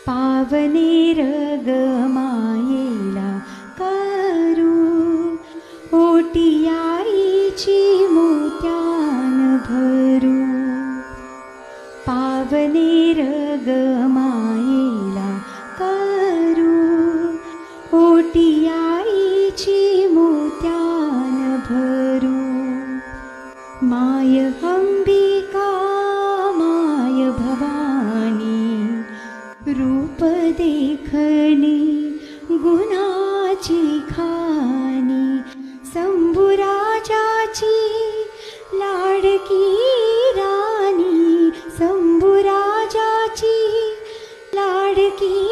पावने रग मायेला करू ओटी आईची मोत्यान भरू पावने रग मायेला करू ओटी आईची मोत्यान भरू माय अंबिका माय भवानी रूप देखणी गुणाची खाणी शंभुराजाची लाडकी राणी शंभुराजाची लाडकी